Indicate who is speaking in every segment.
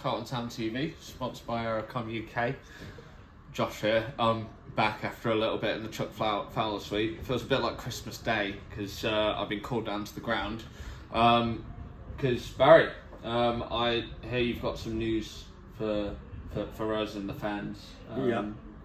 Speaker 1: Carlton Town TV, sponsored by Aerocom UK. Josh here. I'm back after a little bit in the Chuck Fowler suite. It feels a bit like Christmas Day because I've been called down to the ground. Because Barry, I hear you've got some news for us and the fans.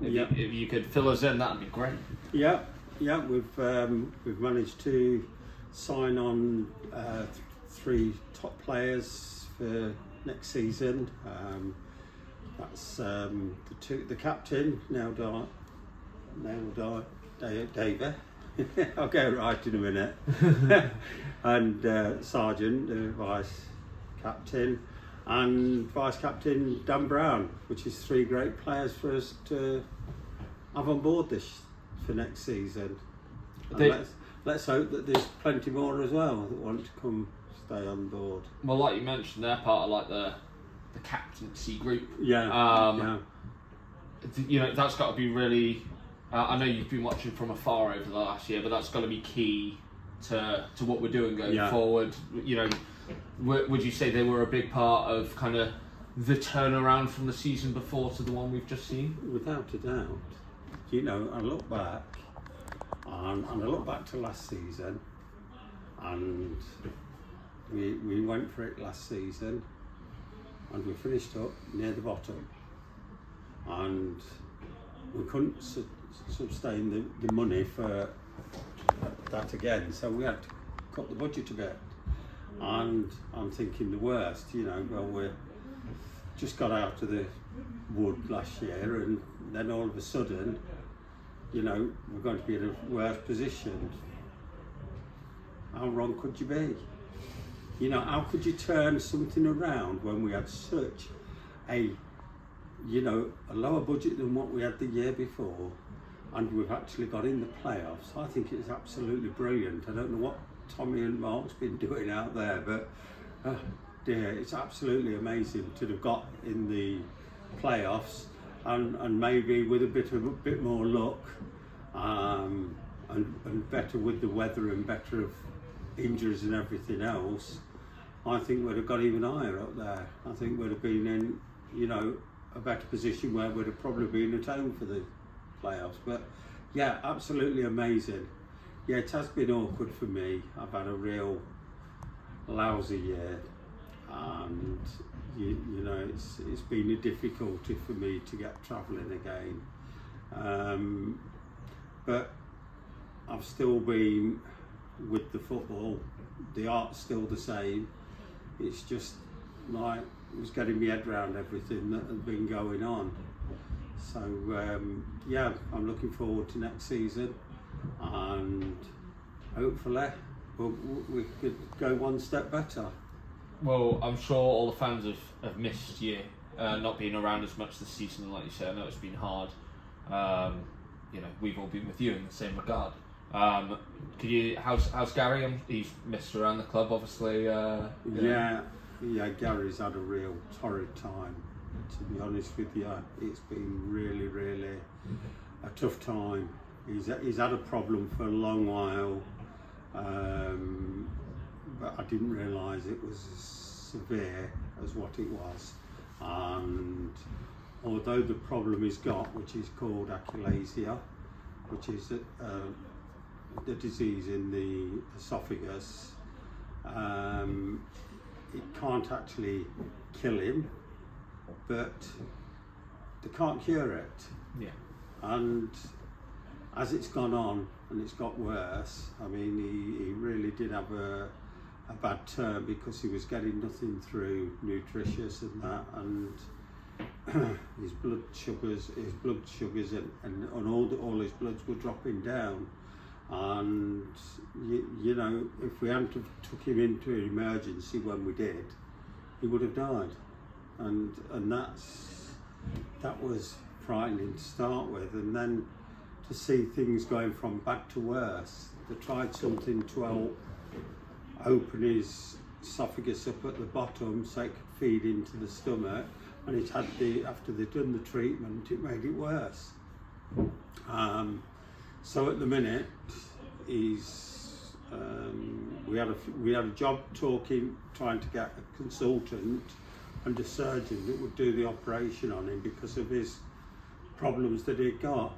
Speaker 1: If you could fill us in, that'd be great.
Speaker 2: Yeah. We've managed to sign on 3 top players for next season. That's the captain, David. I'll go right in a minute. And Sergeant, the vice captain, and vice captain Dan Brown, which is 3 great players for us to have on board for next season. Let's hope that there's plenty more as well that want to come stay on board.
Speaker 1: Well, like you mentioned, they're part of like the captaincy group.
Speaker 2: Yeah.
Speaker 1: You know, that's got to be really. I know you've been watching from afar over the last year, but that's got to be key to what we're doing going forward. You know, would you say they were a big part of kind of the turnaround from the season before to the one we've just seen?
Speaker 2: Without a doubt. You know, I look back, and I look back to last season, and we went for it last season, and we finished up near the bottom, and we couldn't sustain the money for that again, so we had to cut the budget a bit. And I'm thinking the worst, you know, well, we just got out of the wood last year, and then all of a sudden, you know, we're going to be in a worse position. How wrong could you be? You know, how could you turn something around when we had such a lower budget than what we had the year before, and we've actually got in the playoffs? I think it's absolutely brilliant. I don't know what Tommy and Mark's been doing out there, but dear, it's absolutely amazing to have got in the playoffs, and maybe with a bit more luck, and better with the weather and better of injuries and everything else, I think we'd have got even higher up there. I think we'd have been in, you know, a better position where we'd have probably been at home for the playoffs. But yeah, absolutely amazing. Yeah, it has been awkward for me. I've had a real lousy year, and you know, it's been a difficulty for me to get travelling again. But I've still been with the football. The art's still the same. It's just like it was getting my head around everything that had been going on. So yeah, I'm looking forward to next season, and hopefully we could go one step better.
Speaker 1: Well, I'm sure all the fans have missed you not being around as much this season. Like you said, I know it's been hard. You know, we've all been with you in the same regard. Could you? How's Gary? He's missed around the club, obviously. Yeah, Gary's had a real torrid time. To be honest with you, it's been really a tough time. He's had a problem for a long while, but I didn't realise it was as severe as what it was. And although the problem he's got, which is called achalasia, which is the disease in the esophagus, it can't actually kill him, but they can't cure it. Yeah.
Speaker 2: And as it's gone on and it's got worse, I mean, he really did have a bad term because he was getting nothing through nutritious and that, and his blood sugars and all his bloods were dropping down. And you know, if we hadn't have took him into an emergency when we did, he would have died. And that was frightening to start with, and then to see things going from bad to worse. They tried something to help open his esophagus up at the bottom so it could feed into the stomach, and it had after they'd done the treatment, it made it worse. So at the minute, we had a job trying to get a consultant and a surgeon that would do the operation on him because of his problems that he'd got.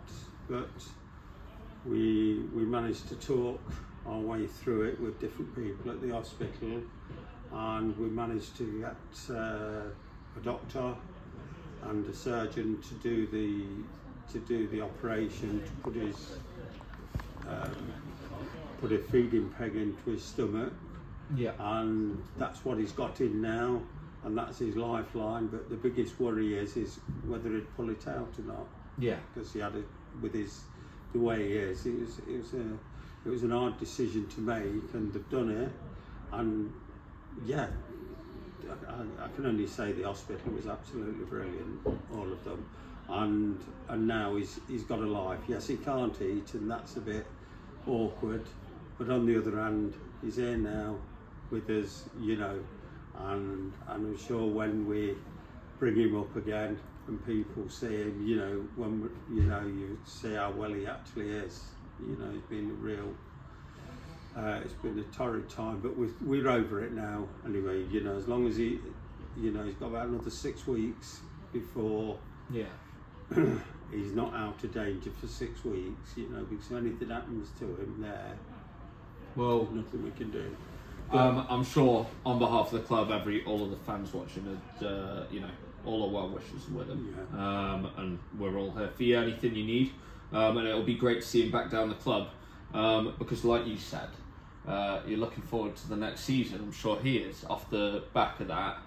Speaker 2: But we managed to talk our way through it with different people at the hospital, and we managed to get a doctor and a surgeon to do the operation, to put a feeding peg into his stomach.
Speaker 1: Yeah.
Speaker 2: And that's what he's got in now, and that's his lifeline. But the biggest worry is whether he'd pull it out or not.
Speaker 1: Yeah.
Speaker 2: Because he had it with the way he is. It was an hard decision to make, and they've done it. And yeah, I can only say the hospital was absolutely brilliant, all of them. And now he's got a life. Yes, he can't eat, and that's a bit awkward. But on the other hand, he's here now with us, you know, and I'm sure when we bring him up again and people see him, you know, when you see how well he actually is. You know, it's been a real. It's been a torrid time, but we're over it now. Anyway, you know, as long as he's got about another 6 weeks before. Yeah. He's not out of danger for 6 weeks, you know, because if anything happens to him there,
Speaker 1: well,
Speaker 2: there's nothing we can do.
Speaker 1: I'm sure on behalf of the club, all of the fans watching, and you know, all our well wishes with him. Yeah. And we're all here for you, anything you need. And it'll be great to see him back down the club, because like you said, you're looking forward to the next season. I'm sure he is, off the back of that.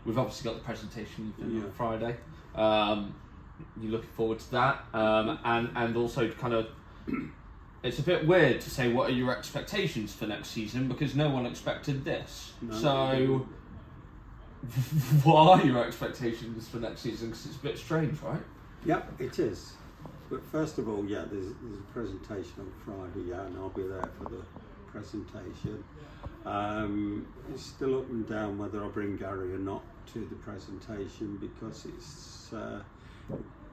Speaker 1: We've obviously got the presentation on Friday. You're looking forward to that, and also kind of, it's a bit weird to say what are your expectations for next season, because no one expected this. No, so what are your expectations for next season, because it's a bit strange, right?
Speaker 2: Yep, it is. But first of all, yeah, there's a presentation on Friday, yeah, and I'll be there for the presentation. It's still up and down whether I bring Gary or not to the presentation, because it's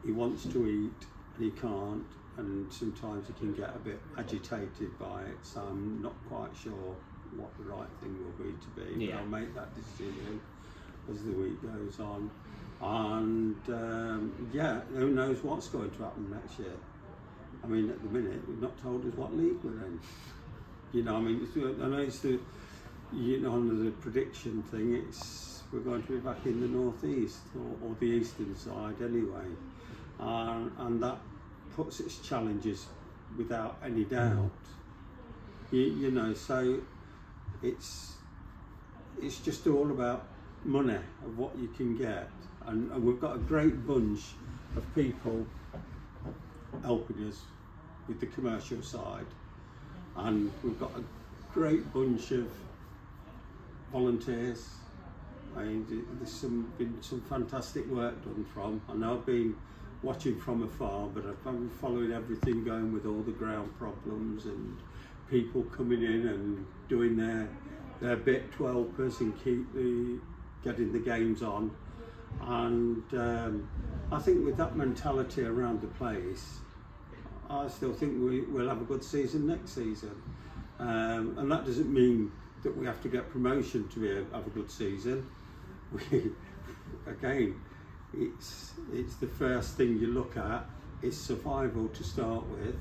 Speaker 2: he wants to eat and he can't, and sometimes he can get a bit agitated by it, so I'm not quite sure what the right thing will be to be. Yeah. But I'll make that decision as the week goes on. And yeah, who knows what's going to happen next year. I mean, at the minute, we've not told us what league we're in. You know, I mean, I know it's the, you know, under the prediction thing, we're going to be back in the northeast or the eastern side anyway, and that puts its challenges without any doubt. You know, so it's just all about money, of what you can get, and we've got a great bunch of people helping us with the commercial side, and we've got a great bunch of volunteers. I mean, there's been some fantastic work done from. I know I've been watching from afar, but I've been following everything going with all the ground problems and people coming in and doing their bit to help us and keep getting the games on. And I think with that mentality around the place, I still think we'll have a good season next season. And that doesn't mean that we have to get promotion to have a good season. Again, it's the first thing you look at is survival to start with,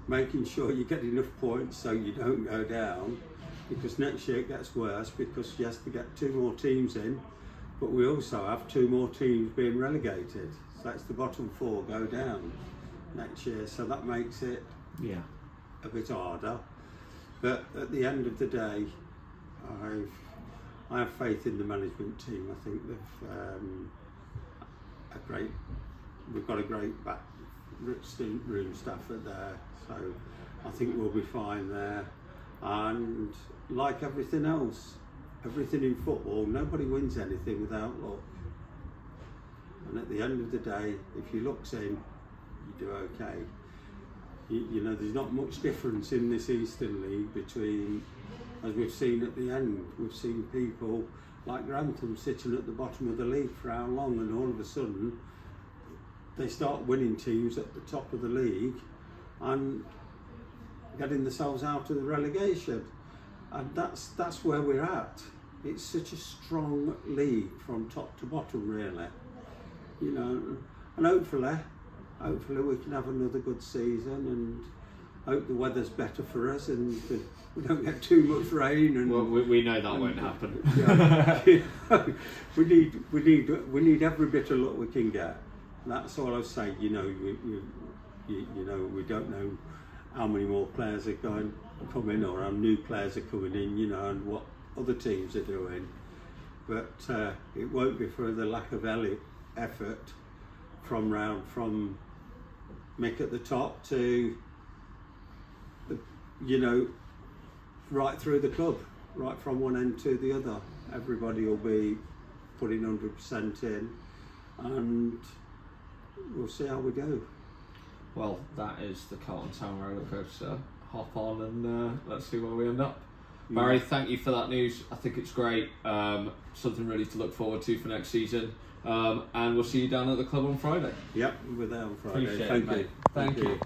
Speaker 2: making sure you get enough points so you don't go down, because next year it gets worse, because you have to get 2 more teams in, but we also have 2 more teams being relegated, so that's the bottom 4 go down next year, so that makes it a bit harder. But at the end of the day, I have faith in the management team. I think we've got a great back room staff at there, so I think we'll be fine there. And like everything else, everything in football, nobody wins anything without luck. And at the end of the day, if your luck's in, you do okay. You know, there's not much difference in this Eastern League between, as we've seen at the end, we've seen people like Grantham sitting at the bottom of the league for how long, and all of a sudden they start winning teams at the top of the league and getting themselves out of the relegation. And that's where we're at. it's such a strong league from top to bottom, really. You know, and hopefully we can have another good season, and hope the weather's better for us and we don't get too much rain. And
Speaker 1: well, we know that won't happen.
Speaker 2: Yeah, we need every bit of luck we can get. That's all I was saying. You know, you know, we don't know how many more players are going to come in or how new players are coming in. You know, and what other teams are doing. But it won't be for the lack of effort from Mick at the top to you know, right through the club, right from one end to the other. Everybody will be putting 100% in, and we'll see how we go.
Speaker 1: Well, that is the Carlton Town roller coaster. Hop on and let's see where we end up. Barry, thank you for that news. I think it's great. Something really to look forward to for next season. And we'll see you down at the club on Friday.
Speaker 2: Yep, we're there on Friday.
Speaker 1: Appreciate
Speaker 2: Thank
Speaker 1: it,
Speaker 2: you.
Speaker 1: mate. Thank you.